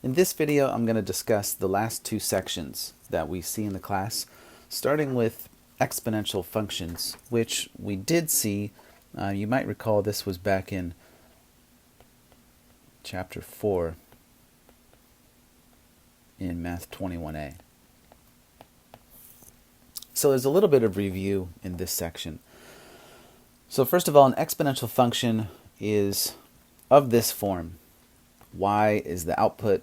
In this video, I'm going to discuss the last two sections that we see in the class, starting with exponential functions, which we did see. You might recall this was back in Chapter 4 in Math 21A. So there's a little bit of review in this section. So first of all, an exponential function is of this form. Y is the output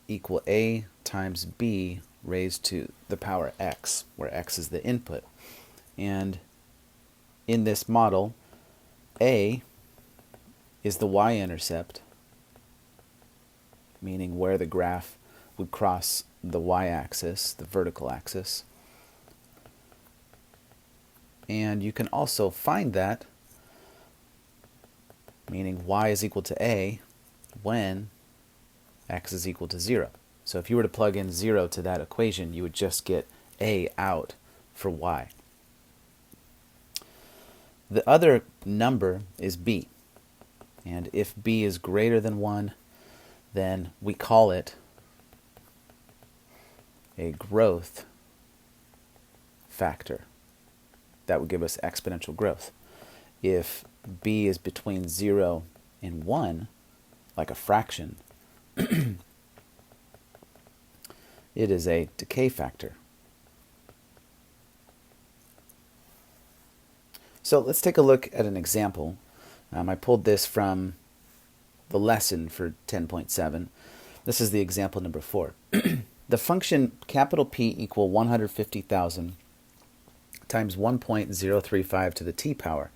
equal a times b raised to the power x, where x is the input. And in this model, a is the y-intercept, meaning where the graph would cross the y-axis, the vertical axis. And you can also find that, meaning y is equal to a, when x is equal to 0. So if you were to plug in 0 to that equation, you would just get a out for y. The other number is b. And if b is greater than 1, then we call it a growth factor. That would give us exponential growth. If b is between 0 and 1, like a fraction, it is a decay factor. So let's take a look at an example. I pulled this from the lesson for 10.7. This is the example number 4. The function capital P equal 150,000 times 1.035 to the t power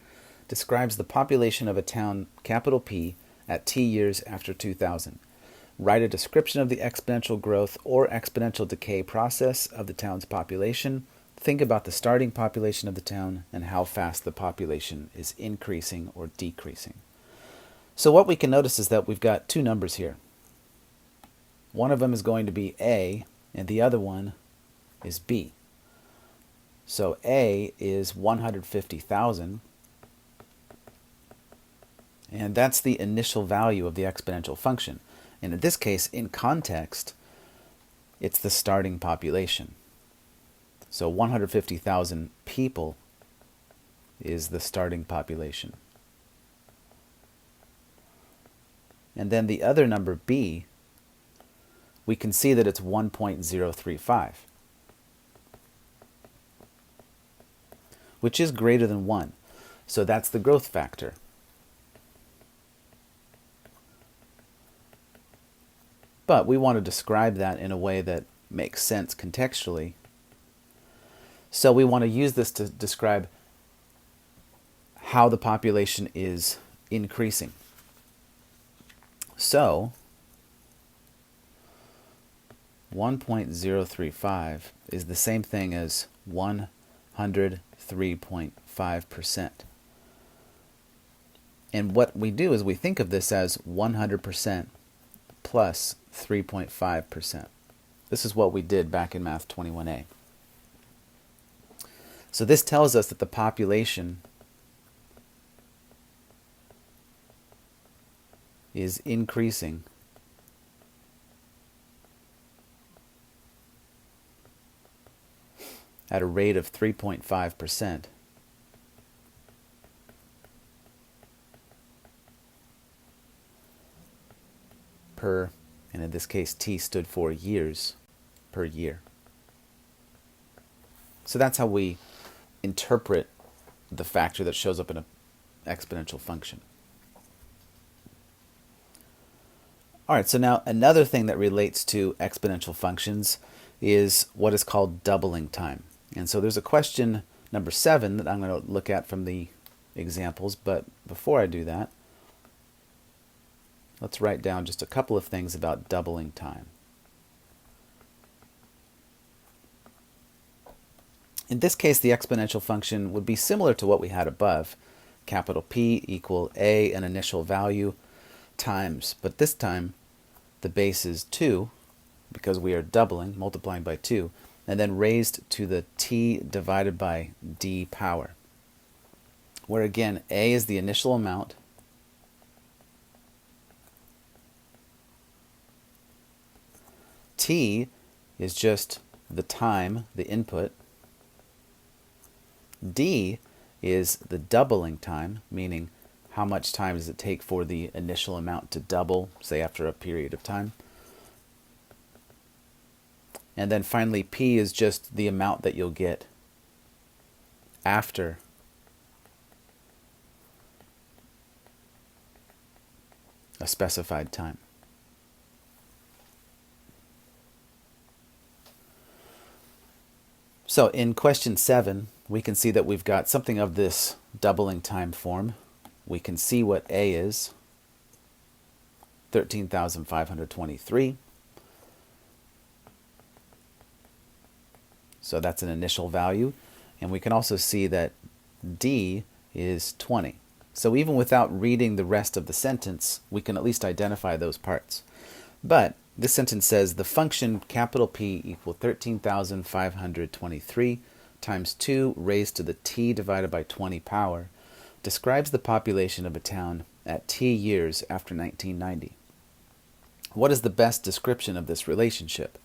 describes the population of a town capital P at t years after 2000. Write a description of the exponential growth or exponential decay process of the town's population. Think about the starting population of the town and how fast the population is increasing or decreasing. So what we can notice is that we've got two numbers here. One of them is going to be A, and the other one is B. So A is 150,000, and that's the initial value of the exponential function. And in this case, in context, it's the starting population. So 150,000 people is the starting population. And then the other number, B, we can see that it's 1.035, which is greater than 1. So that's the growth factor. But we want to describe that in a way that makes sense contextually. So we want to use this to describe how the population is increasing. So 1.035 is the same thing as 103.5%. And what we do is we think of this as 100% plus 3.5%. This is what we did back in Math 21A. So this tells us that the population is increasing at a rate of 3.5% per, and in this case t stood for years, per year. So that's how we interpret the factor that shows up in an exponential function. All right, so now another thing that relates to exponential functions is what is called doubling time. And so there's a question number 7 that I'm going to look at from the examples, but before I do that, let's write down just a couple of things about doubling time. In this case, the exponential function would be similar to what we had above. Capital P equal a, an initial value, times, but this time the base is 2, because we are doubling, multiplying by 2, and then raised to the t divided by d power, where again a is the initial amount, T is just the time, the input. D is the doubling time, meaning how much time does it take for the initial amount to double, say after a period of time. And then finally, P is just the amount that you'll get after a specified time. So in question 7, we can see that we've got something of this doubling time form. We can see what A is, 13,523. So that's an initial value. And we can also see that D is 20. So even without reading the rest of the sentence, we can at least identify those parts. But this sentence says the function capital P equal 13,523 times 2 raised to the t divided by 20 power describes the population of a town at t years after 1990. What is the best description of this relationship?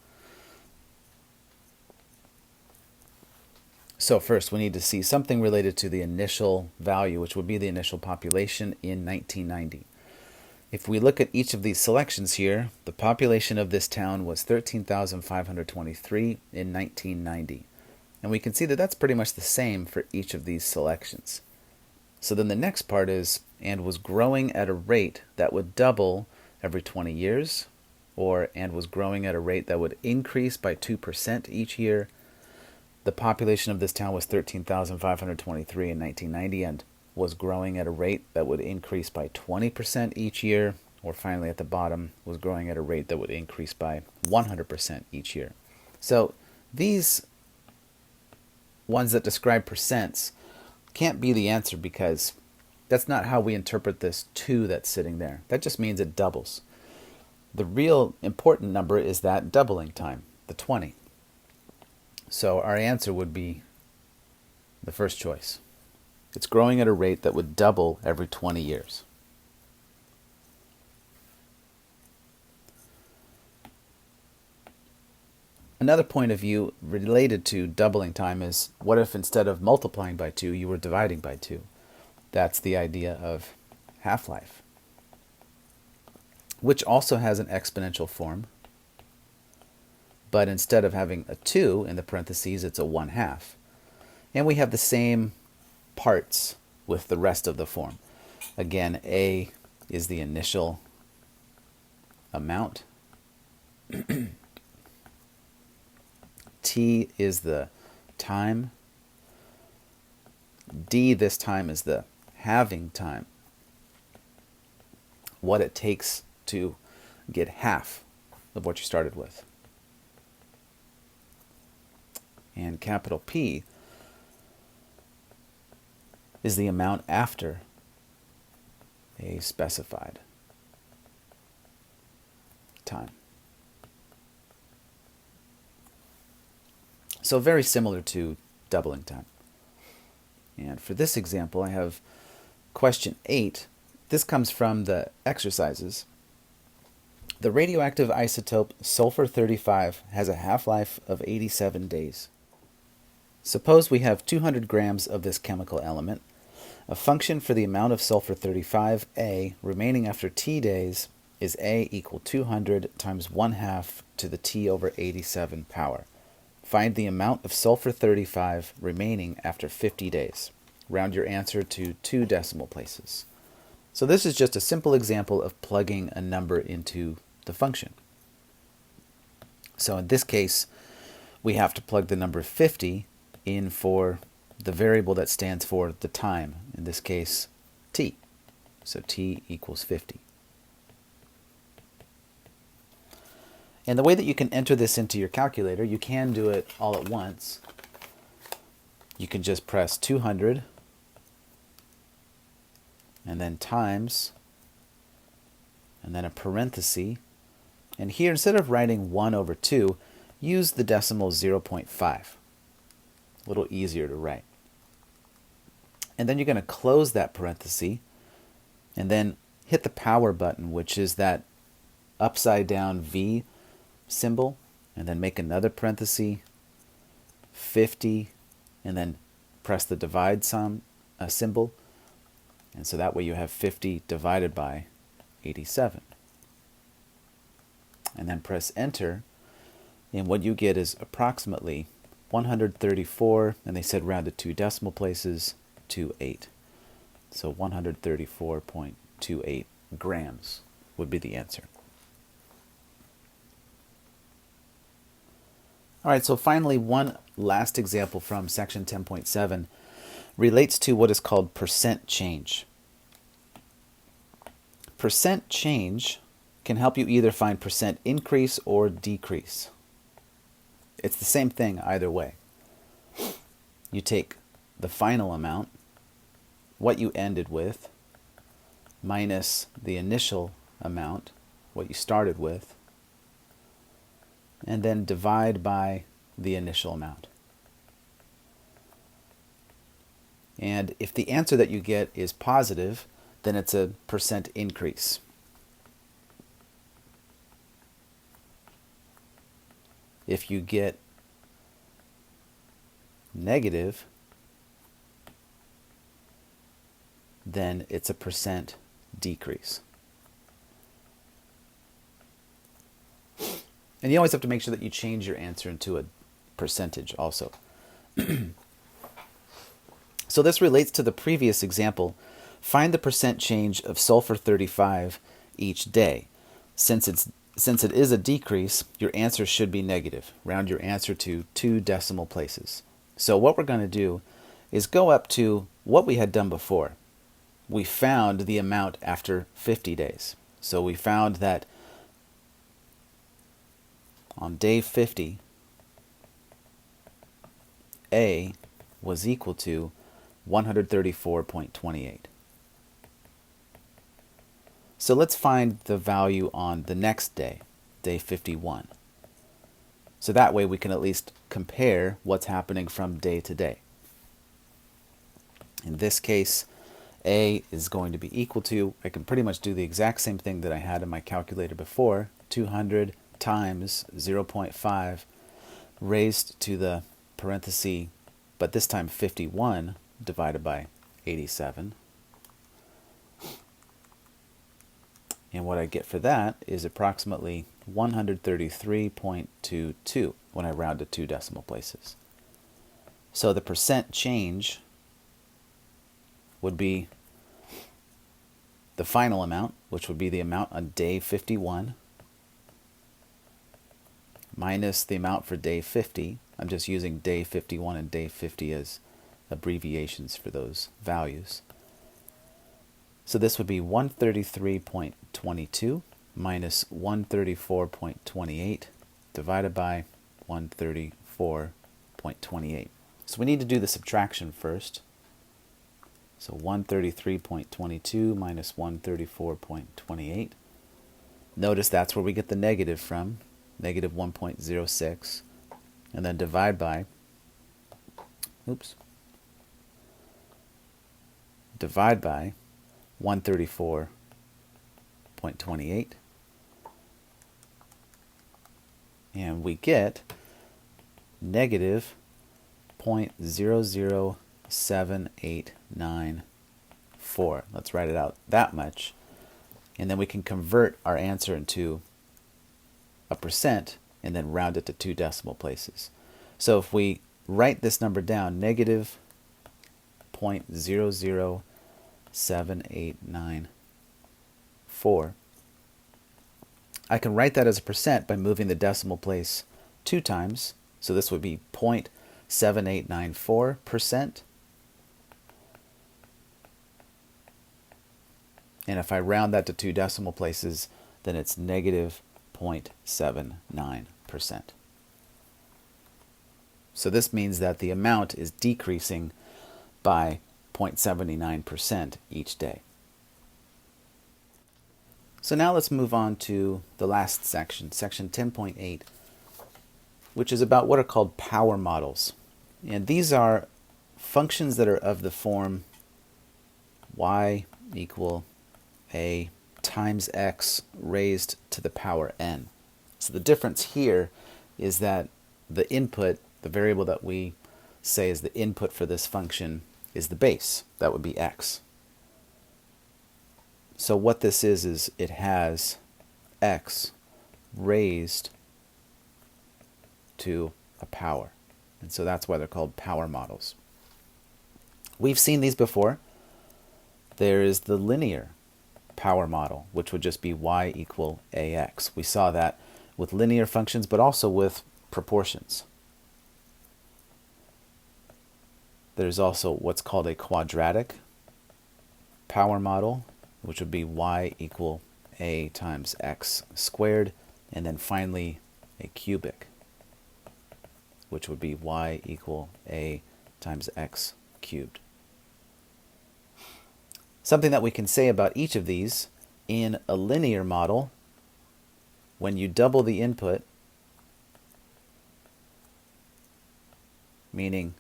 So first, we need to see something related to the initial value, which would be the initial population in 1990. If we look at each of these selections here, the population of this town was 13,523 in 1990. And we can see that that's pretty much the same for each of these selections. So then the next part is, and was growing at a rate that would double every 20 years, or and was growing at a rate that would increase by 2% each year. The population of this town was 13,523 in 1990 and was growing at a rate that would increase by 20% each year, or finally at the bottom, was growing at a rate that would increase by 100% each year. So these ones that describe percents can't be the answer because that's not how we interpret this 2 that's sitting there. That just means it doubles. The real important number is that doubling time, the 20. So our answer would be the first choice. It's growing at a rate that would double every 20 years. Another point of view related to doubling time is, what if instead of multiplying by 2, you were dividing by 2? That's the idea of half-life, which also has an exponential form. But instead of having a 2 in the parentheses, it's a 1/2. And we have the same parts with the rest of the form. Again, A is the initial amount. T is the time. D this time is the halving time. What it takes to get half of what you started with. And capital P is the amount after a specified time. So very similar to doubling time. And for this example, I have question 8. This comes from the exercises. The radioactive isotope sulfur-35 has a half-life of 87 days. Suppose we have 200 grams of this chemical element. A function for the amount of sulfur-35, A, remaining after t days is A equal 200 times 1/2 to the t over 87 power. Find the amount of sulfur-35 remaining after 50 days. Round your answer to 2 decimal places. So this is just a simple example of plugging a number into the function. So in this case, we have to plug the number 50 in for the variable that stands for the time, in this case, t. So t equals 50. And the way that you can enter this into your calculator, you can do it all at once. You can just press 200 and then times and then a parenthesis. And here, instead of writing 1 over 2, use the decimal 0.5. A little easier to write. And then you're going to close that parenthesis and then hit the power button, which is that upside down V symbol and then make another parenthesis, 50, and then press the divide symbol. And so that way you have 50 divided by 87. And then press enter, and what you get is approximately 134, and they said round to 2 decimal places, 28. So 134.28 grams would be the answer. All right, so finally, one last example from section 10.7 relates to what is called percent change. Percent change can help you either find percent increase or decrease. It's the same thing either way. You take the final amount, what you ended with, minus the initial amount, what you started with, and then divide by the initial amount. And if the answer that you get is positive, then it's a percent increase. If you get negative, then it's a percent decrease. And you always have to make sure that you change your answer into a percentage also. So this relates to the previous example. Find the percent change of sulfur 35 each day. Since it is a decrease, your answer should be negative. Round your answer to 2 decimal places. So what we're going to do is go up to what we had done before. We found the amount after 50 days. So we found that on day 50, A was equal to 134.28. So let's find the value on the next day, day 51. So that way we can at least compare what's happening from day to day. In this case, A is going to be equal to, I can pretty much do the exact same thing that I had in my calculator before, 200 times 0.5 raised to the parenthesis, but this time 51 divided by 87. And what I get for that is approximately 133.22 when I round to 2 decimal places. So the percent change would be the final amount, which would be the amount on day 51, minus the amount for day 50. I'm just using day 51 and day 50 as abbreviations for those values. So this would be 133.22 minus 134.28 divided by 134.28. So we need to do the subtraction first. So 133.22 minus 134.28. Notice that's where we get the negative from, negative 1.06. And then divide by, divide by 134.28. And we get negative 0.007894. Let's write it out that much. And then we can convert our answer into a percent and then round it to 2 decimal places. So if we write this number down, negative 0.007894, I can write that as a percent by moving the decimal place 2 times. So this would be 0.7894%. And if I round that to 2 decimal places, then it's negative 0.79%. So this means that the amount is decreasing by 0.79% each day. So now let's move on to the last section, section 10.8, which is about what are called power models. And these are functions that are of the form y equal a times x raised to the power n. So the difference here is that the input, the variable that we say is the input for this function, is the base. That would be x. So what this is it has x raised to a power. And so that's why they're called power models. We've seen these before. There is the linear power model, which would just be y equal ax. We saw that with linear functions, but also with proportions. There's also what's called a quadratic power model, which would be y equal a times x squared, and then finally a cubic, which would be y equal a times x cubed. Something that we can say about each of these: in a linear model, when you double the input, meaning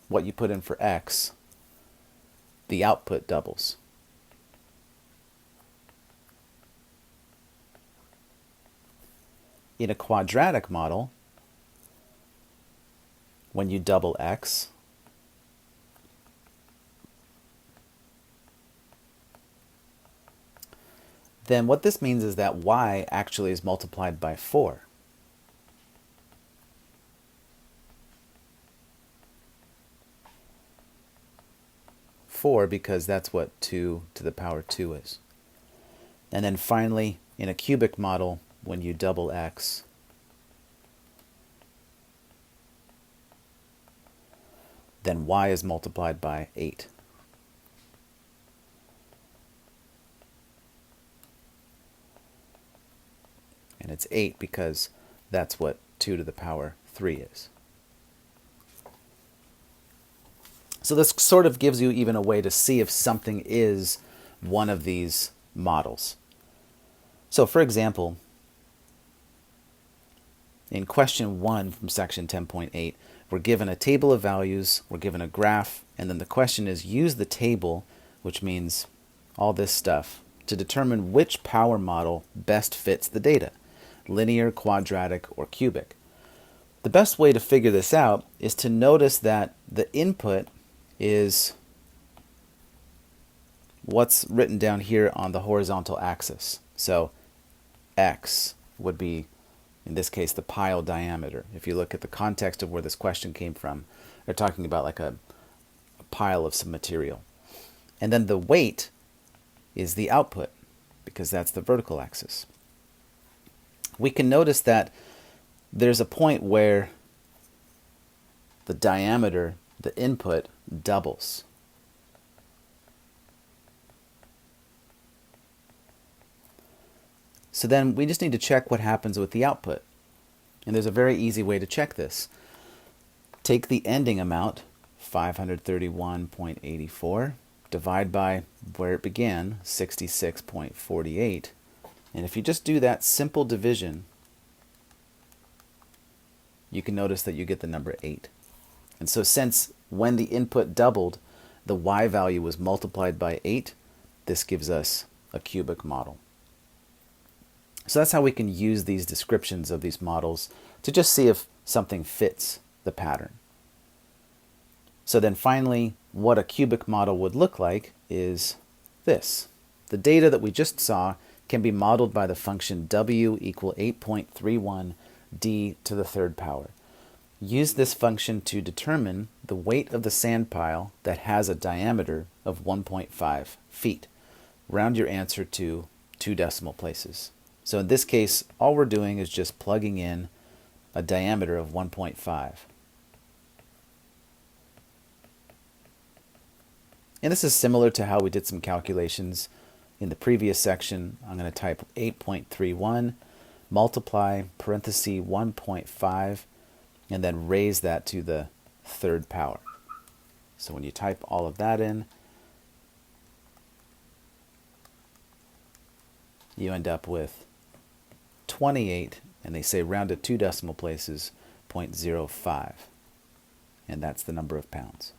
what you put in for x, the output doubles. In a quadratic model, when you double x, then what this means is that y actually is multiplied by 4. Because that's what 2 to the power 2 is. And then finally, in a cubic model, when you double x, then y is multiplied by 8. And it's 8 because that's what 2 to the power 3 is. So this sort of gives you even a way to see if something is one of these models. So for example, in question 1 from section 10.8, we're given a table of values, we're given a graph, and then the question is use the table, which means all this stuff, to determine which power model best fits the data: linear, quadratic, or cubic. The best way to figure this out is to notice that the input is what's written down here on the horizontal axis. So x would be, in this case, the pile diameter. If you look at the context of where this question came from, they're talking about like a pile of some material. And then the weight is the output, because that's the vertical axis. We can notice that there's a point where the diameter, the input, doubles. So then we just need to check what happens with the output. And there's a very easy way to check this. Take the ending amount, 531.84, divide by where it began, 66.48. And if you just do that simple division, you can notice that you get the number 8. And so since when the input doubled, the y value was multiplied by 8, this gives us a cubic model. So that's how we can use these descriptions of these models to just see if something fits the pattern. So then finally, what a cubic model would look like is this. The data that we just saw can be modeled by the function w equal 8.31 d to the third power. Use this function to determine the weight of the sand pile that has a diameter of 1.5 feet. Round your answer to 2 decimal places. So in this case, all we're doing is just plugging in a diameter of 1.5. And this is similar to how we did some calculations in the previous section. I'm going to type 8.31, multiply parenthesis 1.5, and then raise that to the third power. So when you type all of that in, you end up with 28, and they say round to 2 decimal places, 0.05. And that's the number of pounds.